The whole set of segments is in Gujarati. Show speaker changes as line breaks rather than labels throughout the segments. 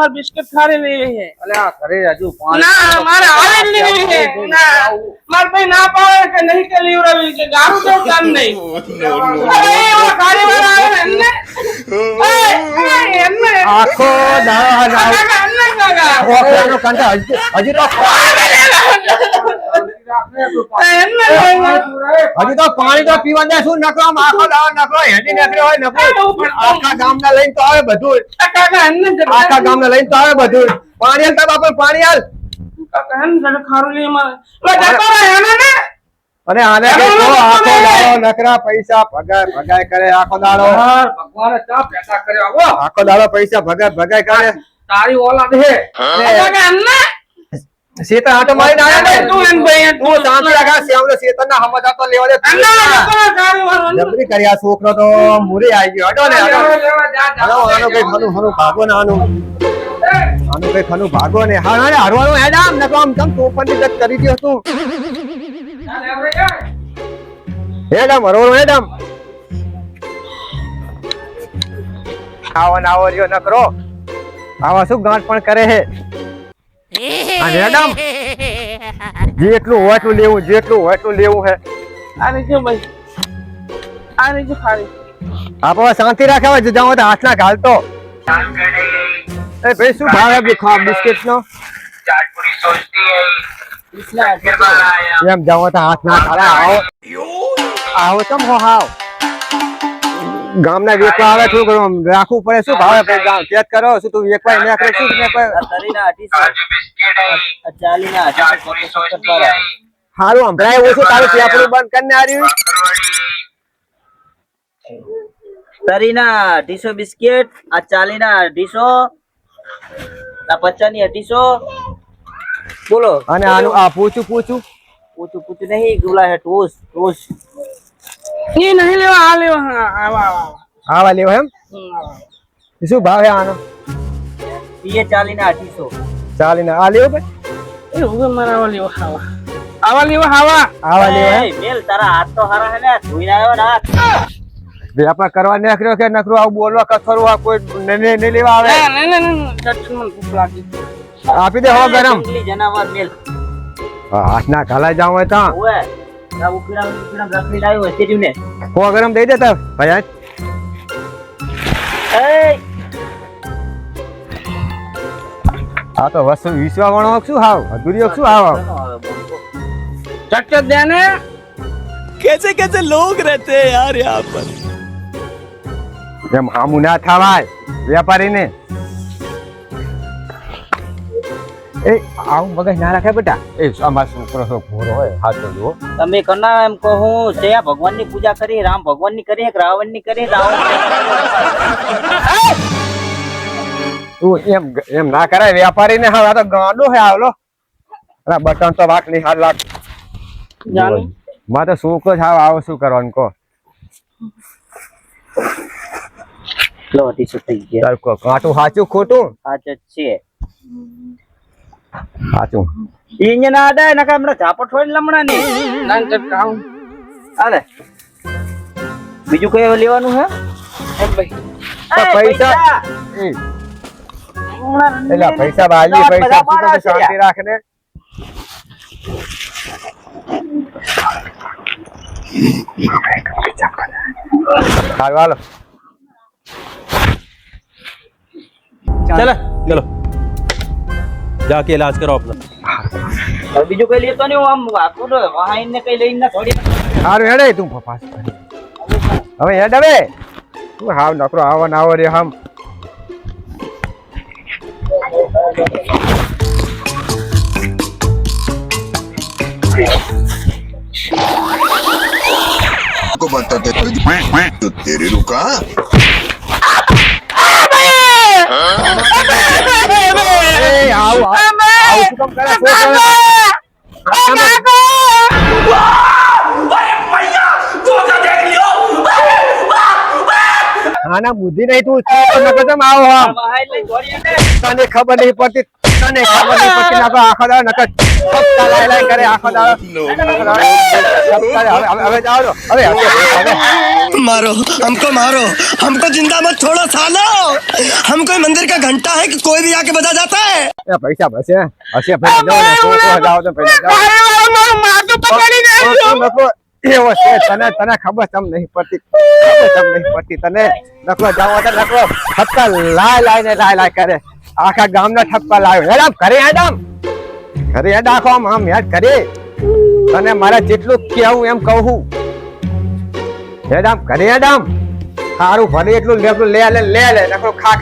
मार बिस्किट खारे लिए है
અલ્યા ઘરે હજુ પાંચ
ना मारे आवे लिए है ना मार भाई ना पावे के नहीं के लिए रवि के गारू दे काम नहीं अरे वो गाड़ी वाला आवे ने ए एन्ने
આખો દાડો
अन्ना काका
ઓખલાનો કાંટા હજી તો પાણી તો પીવા દે શું નકરો આમ આખો દાડો નકરો હેડી નકરો હોય નકરો આખા ગામના લઈને તો આવે બધું
काका अन्ने
આખા ગામના લઈને તો આવે બધું પાણી હાલ બાપા પાણી હાલ
काका अन्ने खारू लिए मार लो जातो रहे ना
અને આને કે તો આખો દાડો નકરા પૈસા ભગાય કરે આખો દાડો
ભગવાને ચા પેદા કર્યો હો
આખો દાડો પૈસા ભગાય કરે
તારી ઓલાદ હે
काका अन्ने
સીતા આટો મારીને આયા ને
तू एन भाई
તું શાંતિ રાખા શ્યામને સીતાના હમજ આપતો લેવા દે
अन्ना गाड़ी वाला
જબરી કર્યા છોકરો તો મૂરી આવી ગયો હટો ને હટો
લેવા જા જા
આનો કઈ ખનું ભાગો ને આનું કઈ ખનું ભાગો ને હા હા હરવાનું હેડામ નકો આમ તમ તોફાની જત કરી દ્યો તું હેડામ હરવાનું હેડામ આવો રહ્યો નકરો આવા શું ગાંઠ પણ કરે હે આ હેડામ જેટલું હોય એટલું લેવું હે
अरे जो भाई अरे जो खारी
આપો શાંતિ રાખે હવે જાવ તો હાથ ના ઘાલતો એ ભાઈ શું ભાવ હે ખા બિસ્કિટ નો એમ જાવ તો હાથ ના ઘાલા આવો તમ હો હાવ ગામના વેકવા આવે શું કરું રાખવું પડે શું ભાવે ચેક કરો શું તું વેકવાય ને કરે શું ને કોઈ
તરીના 800 ચાલીના 870
હારું સંભળાય એવું શું તારું પેપરું બંધ કરીને આર્યું
તરીના 800 બિસ્કિટ આ ચાલીના 800 આ 50 ની 800 બોલો
અને આનું આ પૂછું
नहीं गुला है टोस
ये नहीं लेवा आ लेवा हां आवा
આવા લેવો એમ શું ભાવ હે આનો
ये 40 ના 800
ચાલીને આ લેવો ભાઈ
ये होगा मारा वाली वो हवा आवा लेवा हवा
આવા લેવો એમ
मेल तारा हाथ तो हरा है ना धोई ना आयो ना
વ્યાપાર કરવા નીકળ્યો કે નકરું આવું બોલવા કથરું આ કોઈ નહીં લેવા આવે
नहीं चटन मन भूख लागी
આપી દે હો ગરમ
जंगली जानवर मेल
હાથ ના ઘાલાઈ જાવ હોય તા
ओए ना उकड़ा रखी लायो है तेरी ने
હો ગરમ દઈ દે તા ભાઈ
ए
આ તો વસ્તુ વિશ્વા વણો શું હાવ અધૂરીઓ શું હાવ
चट देने
कैसे कैसे लोग रहते हैं यार यहाँ पर
એમ હામું ના થવાય વેપારીને એ આવું મગજ ના રાખે બેટા એ અમાર છોકરો તો ભોરો હોય હાથ તો જુઓ
તમે કના એમ કહું જયા ભગવાન ની પૂજા કરી રામ ભગવાન ની કરી કે રાવણ ની કરી
તું એમ ના કરાય વેપારીને હવે આ તો ગાંડો હે આવલો અરે બટન તો વાક ની હાથ લાગ
जानी
માં તો છોકરો જ આવો શું કરવાનું કહો
લો 800 થઈ ગયા
ચાલ કો કાટું સાચું ખોટું
આ જ છે
સાચું
ઈnya ના આડા નકા હમણાં ઝાપટ હોય લમણા ની
नान चटकाऊ
આલે બીજું કઈ લેવાનું હે
ए भाई
તો પૈસા એ એલા પૈસા બાલી પૈસા તું તો શાંતિ રાખ ને હાલો હાલો
चलो चलो जाके इलाज करो अपना
બીજું કઈ લેતો નહીં હું આમ વાકું તો વાહીન ને કઈ લઈને થોડી
હારું હેડે તું ફપાસ હવે હેડ હવે તું હાવ નકરો આવો ના આવો રે હમ
को बताते तो तेरे रुका
એ આવ આવ શું કામ કરે આના બુદ્ધિ નહીં તું નકર આવો આમ
વાહીન લઈ થોડી ને
તને ખબર નહીં પડતી તને ખબર નહીં પડતી નકર આખો દાડો નકર સપ્તાહ લાઈ લાઈ કરે આખો દાડો હવે જાઓ તો હવે
मारो हमको जिंदा मत छोड़ो सालो हम कोई मंदिर का घंटा है कि कोई भी आके बजा जाता है
એ પૈસા બસે હશે ભાઈ જાઓ ને તો જાઓ તો ભાઈ જાઓ
મારું માથું પકડી નાખ્યું.
નકો એવો છે તને ખબર તમ નહીં પડતી તને નકો જાઓ તો નકો ઠપકા લાય કરે આખા ગામના ઠપકા લાવ્યો હેડમ ઘરે હેડાખો આમ હેડ કરે તને મારે જેટલું કેવું એમ કહું હેડમ ઘરે હેડમ સારું ભલે એટલું લે નકો ખા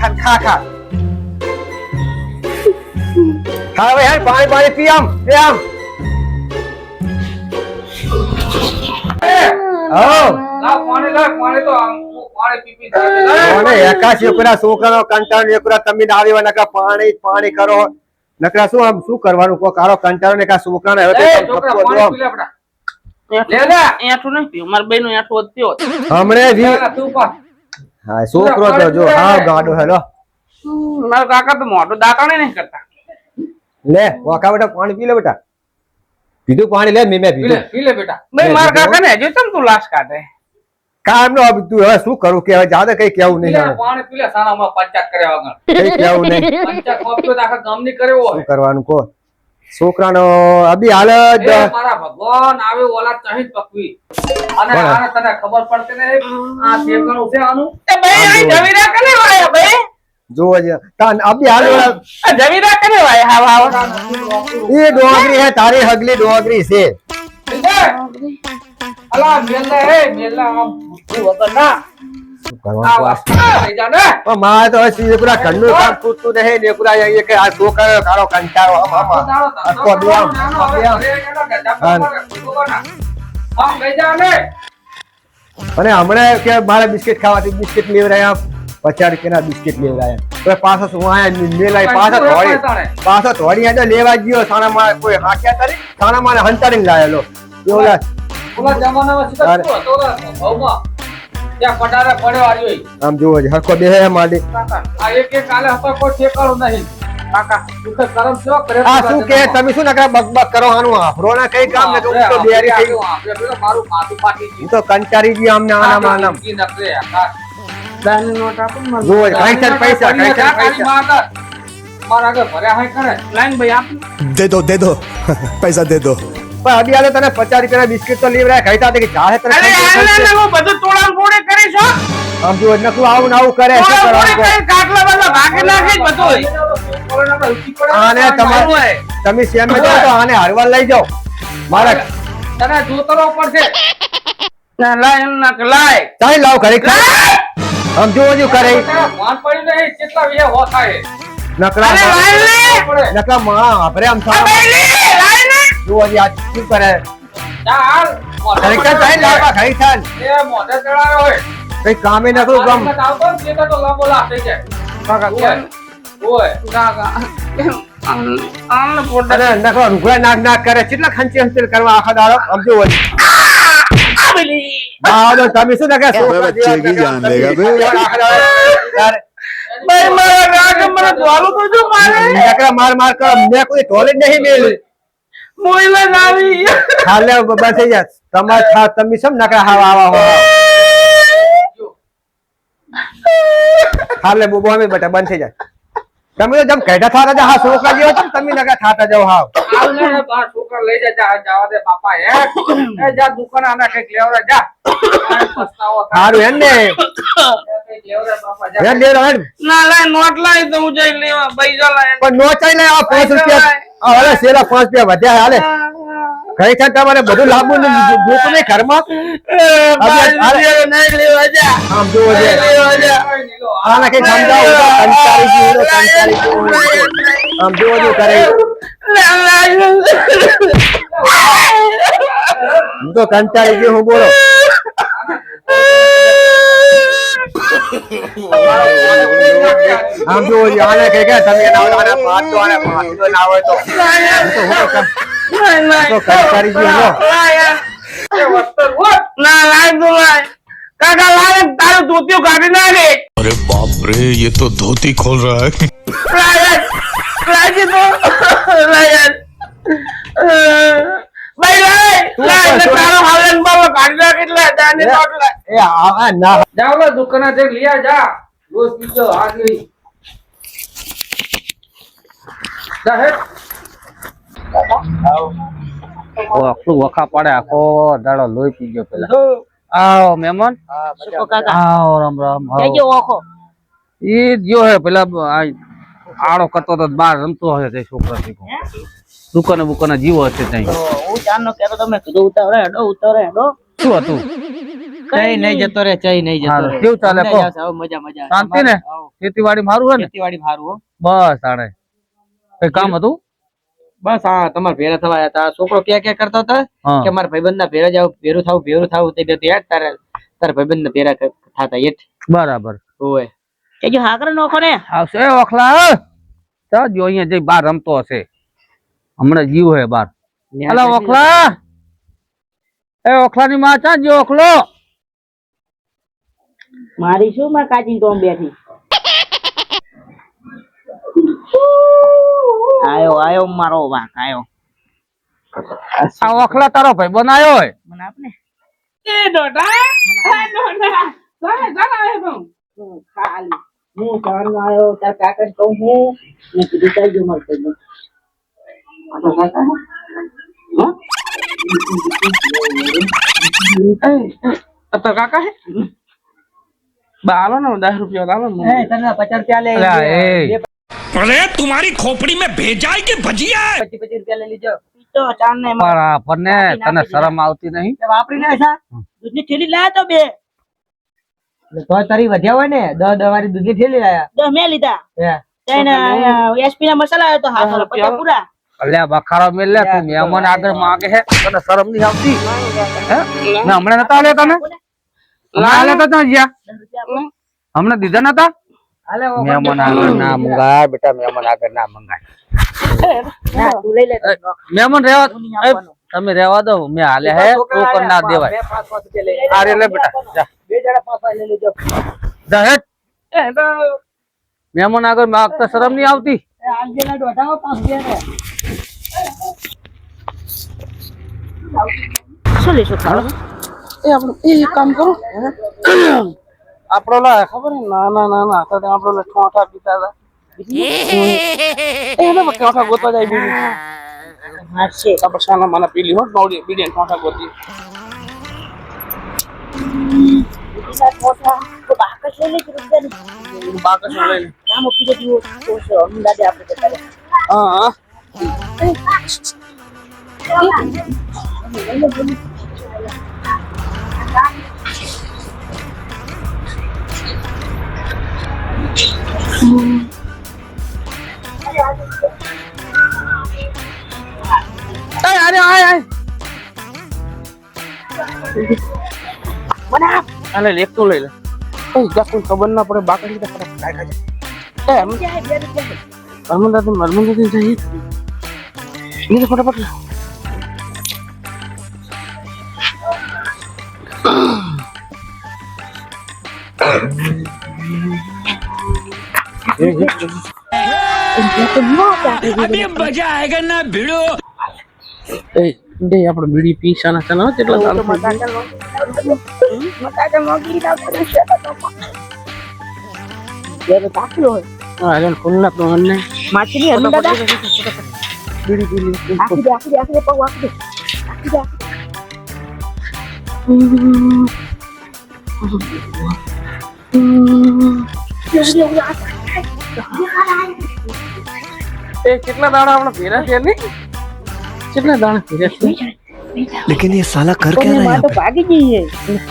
હવે હેડ પાણી પી આમ
લાવ પાણી તો આમ પાણી પી જાય.
અને એકાશી એકરા છોકરાનો કંટાળો એકરા તમે આવી નકરા પાણી કરો નકરા શું કરવાનું કો કારો કંટાળો ને કા છોકરાને હવે
એ છોકરા પાણી પી લે બેટા. લે.
એઠું નહીં પીવું મારા બેનું એઠું જ પીવો.
હમણે જી
લે, તું પણ.
હા છોકરો તો જો હા ગાડો હેલો
મારા કાકા તો મોઢું દાંતણે નહીં કરતા.
લે વાકા બેટા પાણી પી લે બેટા પીધું પાણી લે મેં
પી લે બેટા.
ભાઈ મારા કાકા ને હજુ તમ તું લાશ કાઢે.
કામ નો તું હવે શું કરું કે હવે જાદે કઈ કેવું
પી
નહીં
લે, પાણી પી લે, સાણામાં પંચાયત કર્યા વગર.
કઈ કેવું નહીં
પંચાયત ખોપ્યો તો આખા ગામની કર્યો હોય.
શું કરવાનું કો છોકરાનો અભી હાલ જ
એ મારા ભગવાન આવે ઓલા ચહિત પકવી અને
કોણ?
આને તને ખબર પડતી નહીં આ શેકણું છે આનું.
એ ભાઈ અહીં જમીરા કને વાયા ભાઈ
જોવો છે તાન અભી હાલ
આ જમીરા કને વાયા હાવ
એ ડોગરી હે તારી હગલી ડોગરી છે
અલા મેલા આમ ભૂખું વગર ના
શું
આ
કરવાનું
વસ્તુ લઈ જા ને.
પણ મારે તો હજી પૂરા ઘરનું કામ પૂરતું નહીં ને પૂરા અહીંયા કે આ છોકરાનો કાળો કંટાળો
આખો દાડો
આખો બે આમ,
નાનો
આખો બે આમ.
ઘરે ગયેલો ગધા પર ખુદો ના. આમ લઈ જા ને.
અને હમણાં કે મારે બિસ્કિટ ખાવાથી બિસ્કિટ લેવરાયા 50 રૂપિયાના બિસ્કિટ લેવરાયા તો પાછો શું આયા મેલાય પાછો થોડી આજે લેવા ગયો સાણામાં કોઈ હાક્યા તારી સાણામાં હંતાડીને લાયેલો ઓલા
ઓલા જમાનામાં સીધા શું હતો ઓલા ભાવમાં ત્યાં પટારે પડ્યો આવ્યો ઈ.
આમ જોવો છે હરખો બેહે માડી
કાકા, આ એક કાલે હતો કોઈ ઠેકાણું નહીં કાકા તું તો કરમ કેવો કરે
આ શું કે તમે શું નકરા બકબક કરો આનું આફરોના કઈ કામ ને તો હું તો બેરી થઈ
મારું માથું ફાટી
હું તો કંટાળી ગયો આમને આનામાં આનામ
દાની નોટ આપો ને મારે.
જોવો છે કઈ છે પૈસા
મારા આગળ ભર્યા હાય કરે
લાઈન ભાઈ આપ.
दे दो पैसा दे दो
પણ અભી આલે તને 50 રૂપિયાના બિસ્કિટ તો લેવરાયા ખાઈતા કે ચાહે તને
અરે
ખર્ચો
આને
ખર્ચો.
હું બધું તોડાણ ફોડે કરીશ હો.
આમ જો નકરું આવું ને આવું કરે શું
તોડાણ ફોડે
કરવાનું કહો?
કરી કાટલા બધા ભાગી નાખી જ બધું.
આને તમારે તમે સેમ માં જાઓ તો આને હારવાર લઈ જાઓ મારા
તને જોતરો પડશે
ના લાય ના લાય.
ચાઈ લાવ ઘરે આમ જો કરે
ભાન પડી નહીં કેટલા વીએ હો થાય
નકરા
અરે લાય લે.
નકરા માં આપરે આમ
આ
થા
ભાઈ લે લાય ને.
જો આ શું કરે
ચાલ
ઘરે કે ચાઈ લાવવા ઘરે થાન
એ મોઢે ચડાયો હોય
કઈ કામે નકરું કામ
આવતો ને તે તો લાંબો લાગ થઈ જાય
કાકા
ઓય
કાકા આમને ફોડે.
અને નકરો રૂગડા નાક કરે કેટલા ખંચી હંચી કરવા આખા દાડો આમ જો
આ પેલી.
આવો તમે શું નકે
बच्चे की जान लेगा बे।
ભાઈ મારા કાકા મને ધોલું તો જો મારે.
નકરા માર કરો મેં કોઈ ઢોલે નહીં મેલી
મોઈલા આવી.
હાલે બસ થઈ જા તમાર તમે સમ નકરા હાવા આવા હો હાલે બોબો અમે બેટા બંધ થઈ જાય તમે તો જમ કહેતા થાતા જા હા છોકરા જેવો છો ને, તમે નકા થાતા જાવ હાવ
આવ ને બાર છોકરા લઈ જા જવા દે બાપા એ જા દુકાન આના કઈક લેવરા જા પસ્તાવો થાય
સારું એમ ને
કઈક લેવરા બાપા જા
હેડ લેરો હેડ
ના લાય નોટ લાય તો હું જઈ લેવા પૈસા લાય.
પણ નો ચાઈ લે આ 5 રૂપિયા આ હાલે શેરા 5 રૂપિયા વધ્યા હાલે કઈ છે તમારે બધું લાંબુ જોતું નહીં ઘરમાં
નહીં લેવા જા.
આમ જોવો છે
લેવા જા.
આના કઈ સમજાવો કંટાળી ગયું આમ જોવો જો કરે હું તો કંટાળી ગયો હું બોલો આમ જોવો છો આને કઈ કે તમે આને પાંચ તો આને પાંચ તો ના હોય તો તો કંટાળી ગયો લો
ના લાય તું લાય કાકા લાય તારું ધોતિયું કાઢી નાખે.
अरे बाप रे ये तो धोती खोल रहा है
લાય લાયજી તો લે યાર ભાઈ લાય તારો હાલન બાબા કાઢી કેટલા દાને નોટ લે
એ આ ના
જાઓ લો દુકાને જઈ લીયા જા રોજ પીજો આગળી જા હે
આખું વખા પડે આખો દાડો લોહી પી ગયો પેલા આવો મહેમાન આવો રામ રામ ઈ જો હે પેલા આડો કરતો તો બાર રમતો હશે તે છોકરા થી દુકાને જીવો હશે ત્યાં
હું ચાંદનો કેતો તમે કીધું ઉતાવળે હેડો
શું હતું
ચઈ નહીં જતો રે
કેવું ચાલે કહો
મજા મજા
શાંતિ ને ખેતીવાડી મારું હે ને
ખેતીવાડી મારું હો
બસ આણે કઈ કામ હતું
બસ હા તમારે ભેરા થવા આયા તા છોકરો ક્યાં કરતો હતો કે મારા ભાઈબંધ ના ભેરા જાવ ભેરું થાવ તે યાદ તારા ભાઈબંધ ના ભેરા થાતા એટ
બરાબર
ઓય કે જો હાકર નોખો ને
આવશે ઓખલા ચા જો અહીંયા જઈ બાર રમતો હશે હમણાં જીવ હે બાર અલા ઓખલા એ ઓખલાની માં ચા જો ઓખલો
મારી શું માં કાચી તો બેઠી આયો મારો વાંક આયો
આ ઓખલા તારો ભાઈ બનાયો હોય
મને આપને
એ ડોડા ચાલે
ખાલી હું ચારનો આયો તાર કાકા કહું હું ને કીધું ચાલ જો માર ભાઈ
તો કાકા હે બાલો ને 10 રૂપિયા લાવો ને
તને 50 રૂપિયા લે
અલા એ
अरे तुम्हारी खोपड़ी में भेजा है कि भजिया है
25 રૂપિયા લઈ લીજો તો ચાર ને
બરાબર ને તને શરમ આવતી નહીં
વાપરી ના સા દૂધની થેલી લાયા તો બે તો તારી વધ્યા હોય ને 10 વાળી દૂધની થેલી લાયા 10 મે લીધા એસપી ના મસાલા આવ્યો તો હાથ પચાસ પૂરા
અલ્યા બખારો મેલ લે તું મહેમાન આગળ માંગે હે તને શરમ નહીં આવતી હે ના હમણાં નતા લે તને હમણાં લે તો જ્યા હમણાં દીધા નતા મહેમાન આગળ ના મંગાય બેટા મહેમાન આગળ ના મંગાય
તું લઈ લે
મહેમાન રહેવા તમે રહેવા દો મેં હાલે હે ટોકન ના દેવાય અરે લે બેટા જા
બે જણા પાછા લઈ લેજો
જા હેટ મહેમાન આગળ માંગતા શરમ નહીં આવતી
આજે ના દોઢામાં પાસ દે ને શું લેશો ખાવા
એ આપણે એ કામ કરો આપણો લા ખબર હે ના તો આપણો લા ઠોઠા પીતા હતા એને ઠોઠા ગોતવા જાય બીજી
હાશે
આપણે સાના માના પીલી હો નોડી બીડી ઠોઠા ગોતી
બીજા ઠોઠા તો બાકસ લઈ લેજો રૂપિયા
બાકસ લઈને
રામ ઓપી દે દીવો તો અંદાજે આપણે બતાવે
હા અરે આલે લેક તો લઈ લે એ જા કોઈ ખબર ના પડે બાકડી તો ફટાફટ ખાઈ જાય મરમંદાથી જઈએ ये फटाफट
अभी मजा आएगा ना भिड़ो
ए दे આપણે બીડી પીસાના ચલા કેટલા દાલ
ये दाखलो है
હા જન ખુલ્લા તો મને
माछली है दादा
બીડી પી
आखिर पग आखिर
એ કેટલા દાડા આપણે ભેરા છે ને કેટલા દાડા ભેરા છે
लेकिन ये साला कर क्या रहा है
तो भागी जी है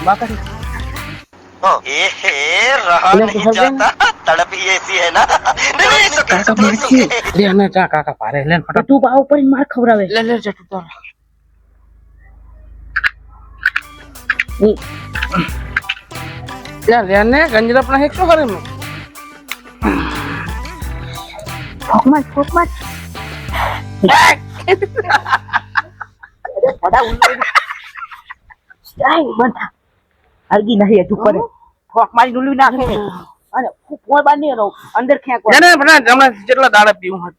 બાકડી
रहा नहीं जाता तड़प ही ऐसी है ना नहीं तो
કાકા મારશે લે ના જા કાકા પારે લે ફટાફટ
तू पाव पर मार खवरावे
લે લે જા તું તો यार रहने गंजरा अपना है क्यों करे में
ठोक मत बड़ा उल्लू स्टाइल बंधा हरगी नहीं है तू पर ठोक मारी उल्लू ना है अरे कोई बात नहीं रो अंदर खेक
जाने अपना हमने जेटला दाड़ा पीऊं हट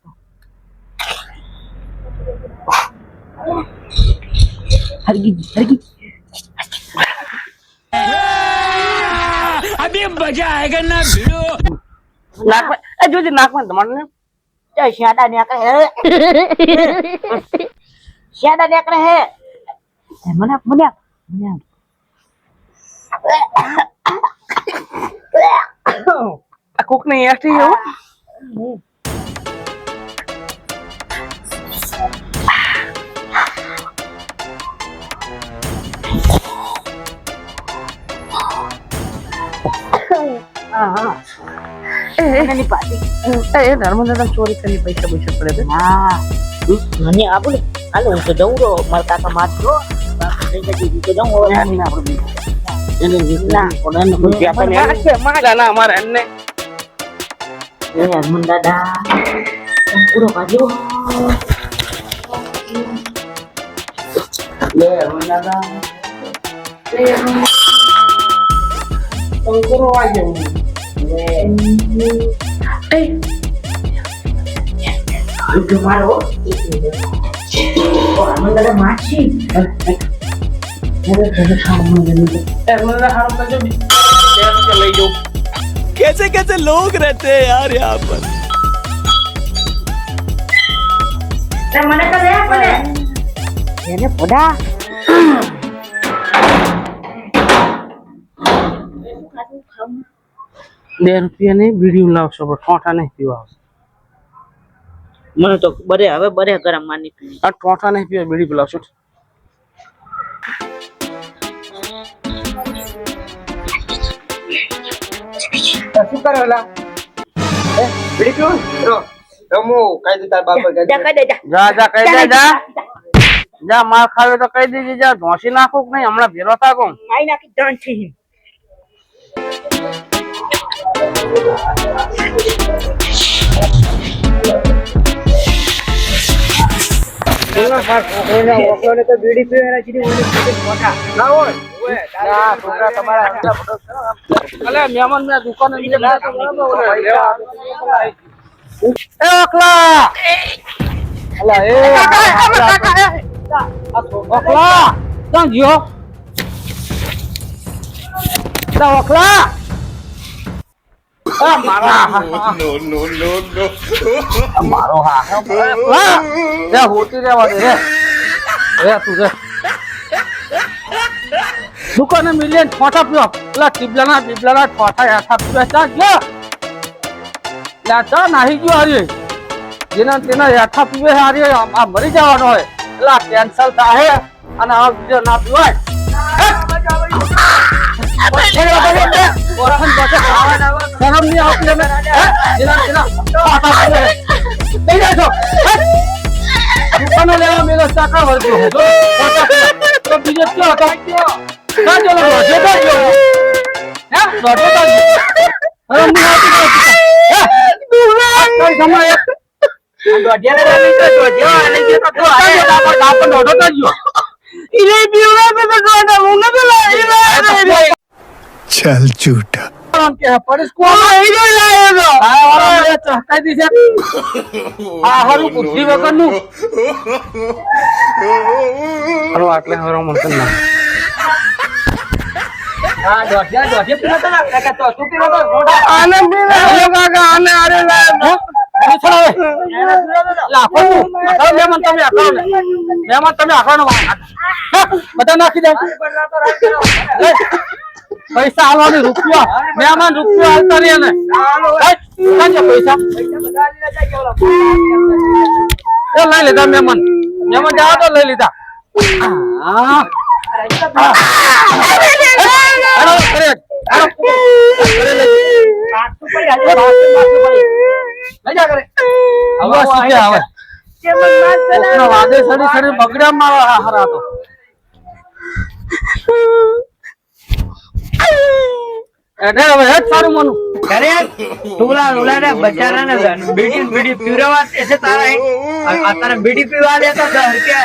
હરગી હરગી
નાકમાં એ જોજે નાકમાં તમારે
ચાલ શ્યાડા નેકળે હે શ્યાડા નેકળે હે મને મને મને
આ કોક ને એસટી એવું
મને પાટી
એ નર્મદા ચોરી કરી પૈસા પડે છે
હા મને આ બોલે હાલો હું તો જઉં રો મારા કાકા મારજો બાપા થઈ ગઈ તો જઉં હવે
ના અમારે એમને
એ હરમન દાદા પૂરો કાઢ્યો મારો હરમન દાદા માછી
લઈ જાઉં
कैसे कैसे लोग रहते हैं यार यहाँ पर
મને તો લે પડે એને પોડા
2 રૂપિયાની બીડીયું લાવશો પણ ઠોઠા નહીં પીવા આવશે
મને તો બરે હવે બરે ગરમ માની પી
આ ઠોઠા નહીં પીવા બીડી પીલાવશો
શું કરો એલા બીડી પીવું રમો કાઈ દે તાર બાપ
જા કઈ દે જા
જા જા કહી દે જા જા માર ખાવે તો કહી દેજે જા ધોસી નાખું કે નહીં હમણાં ભેરો થાકો
આઈ નાખી જાન છે
તો બીડી પીવે એના સીધી ના હોય ના છોકરા તમારા
અલે મહેમાન ને દુકાને લઈ જા એ ઓખલા અલા એ ઓખલા ક્યાં ગયો તા ઓખલા આ મારા
No, no, no, no.
મારો હા ઓખલા રે હોતી રહેવા દે રે તું રે દુકાને મિલિયન ઠોઠા પીવો પેલા ટીબલાના ઠોઠા હેઠા પીવે ત્યાં ગયો લાચા નાહી ગયો હારી જેના તેના હેઠા પીવે હારી આ મરી જવાનો હોય એટલે કેન્સલ થાય અને આ બીજો ના પીવાય શરમ નહીં આવતી અમે જેના તેના ઠોઠા પીવે લઈ જાય છો દુકાને લેવા મેલો ચાકા વળતો તો બીજો કયો હતો ના ચલો રોજે તો ગયો હે રોજે તો હવે હું આવતી કઈ સમય
चल झूठा
બુદ્ધિ વગર નું આટલે હવે મન ના બધા નાખી દે પૈસા આવવાની રૂપિયા મહેમાન રૂપિયા હાલતા રહે ને પૈસા લઈ લીધા મહેમાન જવા તો લઈ લીધા સારું મનું
बीड़ी पीवा ऐसे तारा बीड़ी पीवा देता 10 रुपया